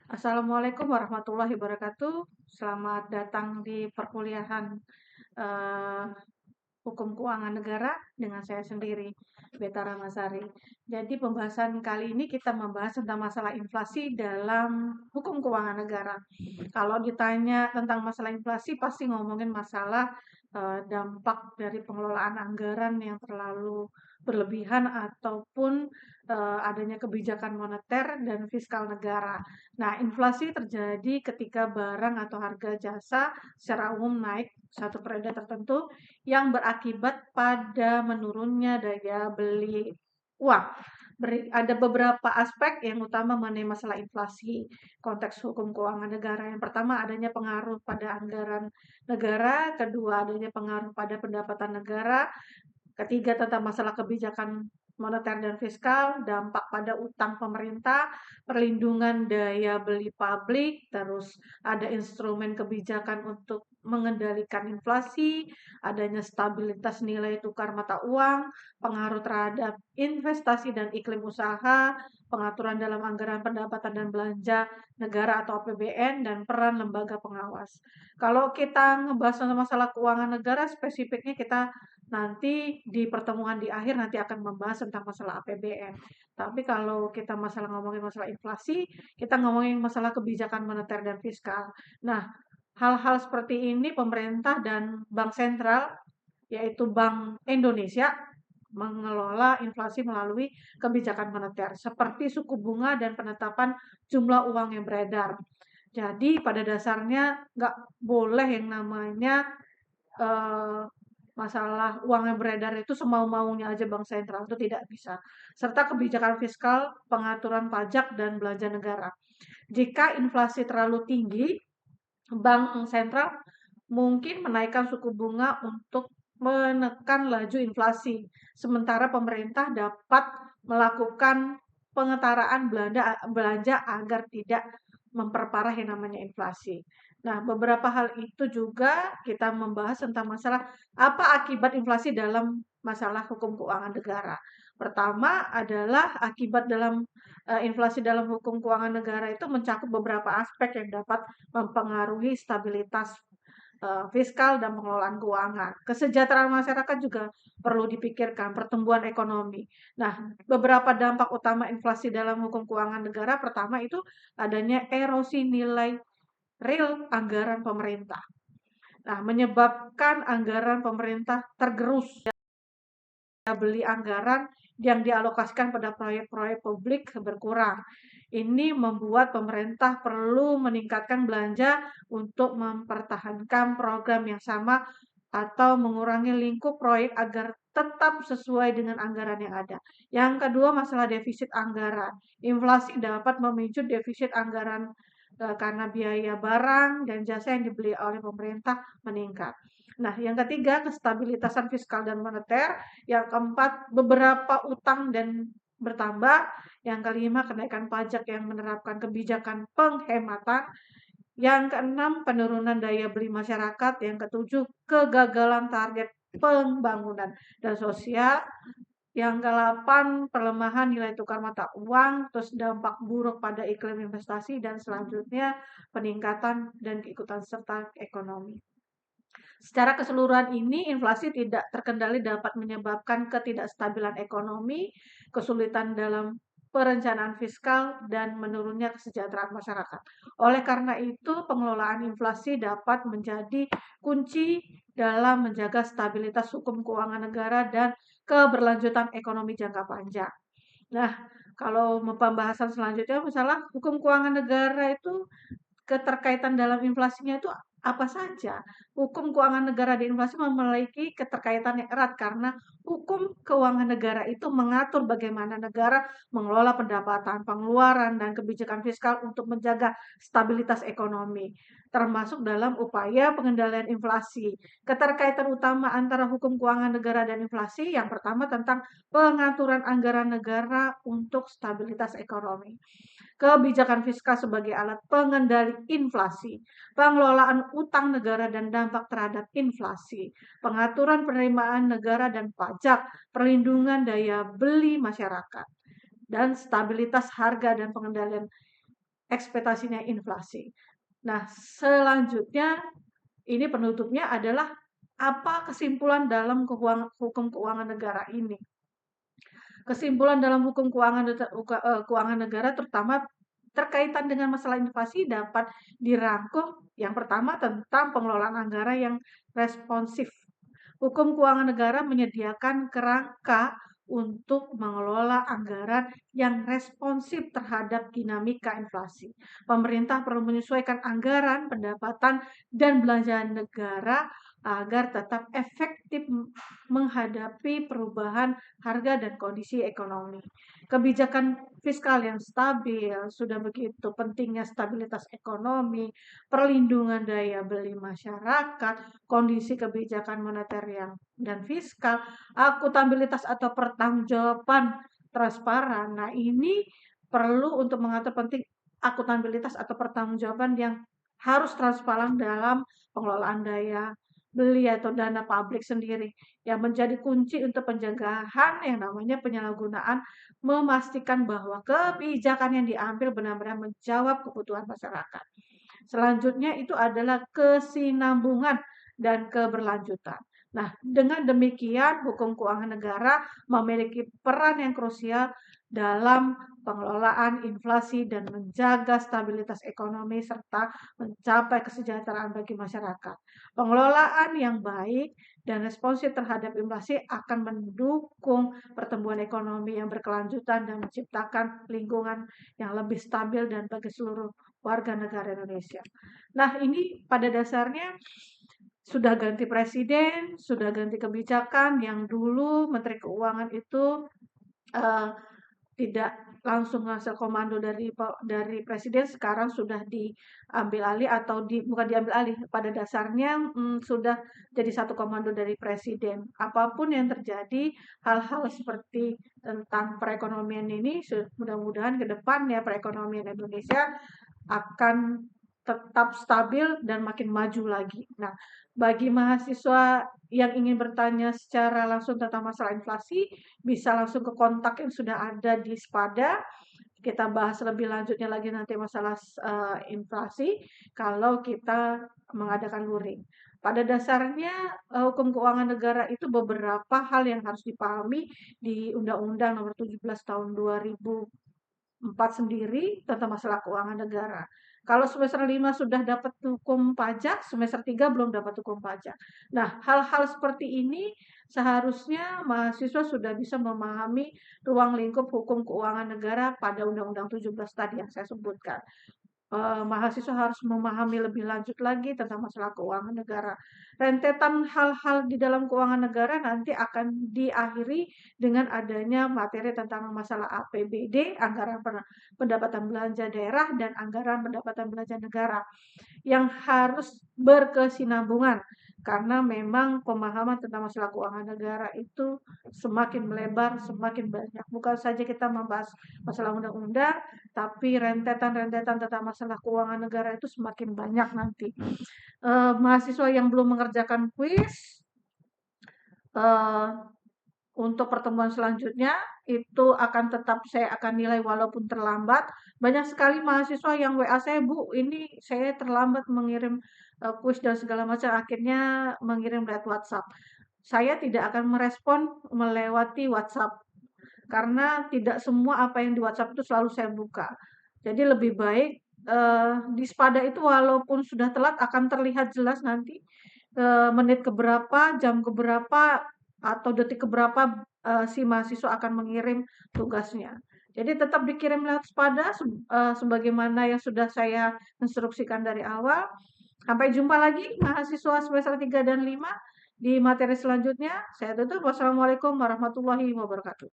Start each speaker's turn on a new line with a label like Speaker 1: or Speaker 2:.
Speaker 1: Assalamualaikum warahmatullahi wabarakatuh. Selamat datang di perkuliahan eh, Hukum Keuangan Negara dengan saya sendiri, Beta Ramasari. Jadi pembahasan kali ini kita membahas tentang masalah inflasi dalam hukum keuangan negara. Kalau ditanya tentang masalah inflasi, pasti ngomongin masalah dampak dari pengelolaan anggaran yang terlalu berlebihan ataupun adanya kebijakan moneter dan fiskal negara. Nah, inflasi terjadi ketika barang atau harga jasa secara umum naik satu periode tertentu yang berakibat pada menurunnya daya beli uang. Ada beberapa aspek yang utama mengenai masalah inflasi konteks hukum keuangan negara. Yang pertama adanya pengaruh pada anggaran negara, kedua adanya pengaruh pada pendapatan negara, ketiga tentang masalah kebijakan moneter dan fiskal, dampak pada utang pemerintah, perlindungan daya beli publik, terus ada instrumen kebijakan untuk mengendalikan inflasi, adanya stabilitas nilai tukar mata uang, pengaruh terhadap investasi dan iklim usaha, pengaturan dalam anggaran pendapatan dan belanja negara atau APBN, dan peran lembaga pengawas. Kalau kita ngebahas tentang masalah keuangan negara, spesifiknya kita nanti di pertemuan di akhir nanti akan membahas tentang masalah APBN. Tapi kalau kita ngomongin masalah inflasi, kita ngomongin masalah kebijakan moneter dan fiskal. Nah, hal-hal seperti ini pemerintah dan bank sentral, yaitu Bank Indonesia, mengelola inflasi melalui kebijakan moneter, seperti suku bunga dan penetapan jumlah uang yang beredar. Jadi pada dasarnya nggak boleh yang namanya eh, masalah uang yang beredar itu semau-maunya aja bank sentral, itu tidak bisa. Serta kebijakan fiskal, pengaturan pajak, dan belanja negara. Jika inflasi terlalu tinggi, bank sentral mungkin menaikkan suku bunga untuk menekan laju inflasi. Sementara pemerintah dapat melakukan pengetaraan belanja agar tidak memperparah yang namanya inflasi. Nah, beberapa hal itu juga kita membahas tentang masalah apa akibat inflasi dalam masalah hukum keuangan negara. Pertama adalah akibat dalam inflasi dalam hukum keuangan negara itu mencakup beberapa aspek yang dapat mempengaruhi stabilitas fiskal dan pengelolaan keuangan. Kesejahteraan masyarakat juga perlu dipikirkan, pertumbuhan ekonomi. Nah, beberapa dampak utama inflasi dalam hukum keuangan negara, pertama itu adanya erosi nilai real anggaran pemerintah. Nah, menyebabkan anggaran pemerintah tergerus, beli anggaran yang dialokasikan pada proyek-proyek publik berkurang. Ini membuat pemerintah perlu meningkatkan belanja untuk mempertahankan program yang sama atau mengurangi lingkup proyek agar tetap sesuai dengan anggaran yang ada. Yang kedua, masalah defisit anggaran. Inflasi dapat memicu defisit anggaran karena biaya barang dan jasa yang dibeli oleh pemerintah meningkat. Nah, yang ketiga, kestabilitasan fiskal dan moneter. Yang keempat, beberapa utang dan bertambah. Yang kelima, kenaikan pajak yang menerapkan kebijakan penghematan. Yang keenam, penurunan daya beli masyarakat. Yang ketujuh, kegagalan target pembangunan dan sosial. Yang kedelapan, pelemahan nilai tukar mata uang, terus dampak buruk pada iklim investasi, dan selanjutnya peningkatan dan keikutan serta ekonomi. Secara keseluruhan ini, inflasi tidak terkendali dapat menyebabkan ketidakstabilan ekonomi, kesulitan dalam perencanaan fiskal, dan menurunnya kesejahteraan masyarakat. Oleh karena itu, pengelolaan inflasi dapat menjadi kunci dalam menjaga stabilitas hukum keuangan negara dan keberlanjutan ekonomi jangka panjang. Nah, kalau pembahasan selanjutnya, misalnya hukum keuangan negara itu keterkaitan dalam inflasinya itu apa saja? Hukum keuangan negara dan inflasi memiliki keterkaitan yang erat karena hukum keuangan negara itu mengatur bagaimana negara mengelola pendapatan, pengeluaran, dan kebijakan fiskal untuk menjaga stabilitas ekonomi, termasuk dalam upaya pengendalian inflasi. Keterkaitan utama antara hukum keuangan negara dan inflasi yang pertama tentang pengaturan anggaran negara untuk stabilitas ekonomi, kebijakan fiskal sebagai alat pengendali inflasi, pengelolaan utang negara dan dampak terhadap inflasi, pengaturan penerimaan negara dan pajak, perlindungan daya beli masyarakat, dan stabilitas harga dan pengendalian ekspektasinya inflasi. Nah, selanjutnya ini penutupnya adalah apa kesimpulan dalam hukum keuangan negara ini. Kesimpulan dalam hukum keuangan negara terutama terkaitan dengan masalah inflasi dapat dirangkum yang pertama tentang pengelolaan anggaran yang responsif. Hukum keuangan negara menyediakan kerangka untuk mengelola anggaran yang responsif terhadap dinamika inflasi. Pemerintah perlu menyesuaikan anggaran, pendapatan, dan belanjaan negara agar tetap efektif menghadapi perubahan harga dan kondisi ekonomi. Kebijakan fiskal yang stabil, sudah begitu pentingnya stabilitas ekonomi, perlindungan daya beli masyarakat, kondisi kebijakan moneter dan fiskal, akuntabilitas atau pertanggungjawaban transparan. Nah, ini perlu untuk mengatur penting akuntabilitas atau pertanggungjawaban yang harus transparan dalam pengelolaan daya beli atau dana publik sendiri yang menjadi kunci untuk pencegahan yang namanya penyalahgunaan, memastikan bahwa kebijakan yang diambil benar-benar menjawab kebutuhan masyarakat. Selanjutnya itu adalah kesinambungan dan keberlanjutan. Nah, dengan demikian hukum keuangan negara memiliki peran yang krusial dalam pengelolaan inflasi dan menjaga stabilitas ekonomi serta mencapai kesejahteraan bagi masyarakat. Pengelolaan yang baik dan responsif terhadap inflasi akan mendukung pertumbuhan ekonomi yang berkelanjutan dan menciptakan lingkungan yang lebih stabil dan bagi seluruh warga negara Indonesia. Nah, ini pada dasarnya sudah ganti presiden, sudah ganti kebijakan yang dulu Menteri Keuangan itu uh, tidak langsung ngasih komando dari presiden, sekarang sudah diambil alih atau bukan diambil alih, pada dasarnya sudah jadi satu komando dari presiden. Apapun yang terjadi, hal-hal seperti tentang perekonomian ini mudah-mudahan ke depan ya perekonomian Indonesia akan tetap stabil dan makin maju lagi. Nah, bagi mahasiswa yang ingin bertanya secara langsung tentang masalah inflasi, bisa langsung ke kontak yang sudah ada di Spada. Kita bahas lebih lanjutnya lagi nanti masalah inflasi kalau kita mengadakan luring. Pada dasarnya hukum keuangan negara itu beberapa hal yang harus dipahami di Undang-Undang Nomor 17 Tahun 2004 sendiri tentang masalah keuangan negara. Kalau semester 5 sudah dapat hukum pajak, semester 3 belum dapat hukum pajak. Nah, hal-hal seperti ini seharusnya mahasiswa sudah bisa memahami ruang lingkup hukum keuangan negara pada Undang-Undang 17 tadi yang saya sebutkan. Mahasiswa harus memahami lebih lanjut lagi tentang masalah keuangan negara. Rentetan hal-hal di dalam keuangan negara nanti akan diakhiri dengan adanya materi tentang masalah APBD, anggaran pendapatan belanja daerah, dan anggaran pendapatan belanja negara yang harus berkesinambungan karena memang pemahaman tentang masalah keuangan negara itu semakin melebar, semakin banyak. Bukan saja kita membahas masalah undang-undang, tapi rentetan-rentetan tentang masalah keuangan negara itu semakin banyak nanti. Mahasiswa yang belum mengerjakan kuis, untuk pertemuan selanjutnya itu akan tetap saya akan nilai walaupun terlambat. Banyak sekali mahasiswa yang WA saya, "Bu, ini saya terlambat mengirim kuis dan segala macam," akhirnya mengirim lewat WhatsApp. Saya tidak akan merespon melewati WhatsApp karena tidak semua apa yang di WhatsApp itu selalu saya buka. Jadi lebih baik di Spada itu walaupun sudah telat akan terlihat jelas nanti menit keberapa, jam keberapa, atau detik keberapa si mahasiswa akan mengirim tugasnya. Jadi tetap dikirim lewat Spada sebagaimana yang sudah saya instruksikan dari awal. Sampai jumpa lagi mahasiswa semester 3 dan 5 di materi selanjutnya. Saya tutup. Wassalamualaikum warahmatullahi wabarakatuh.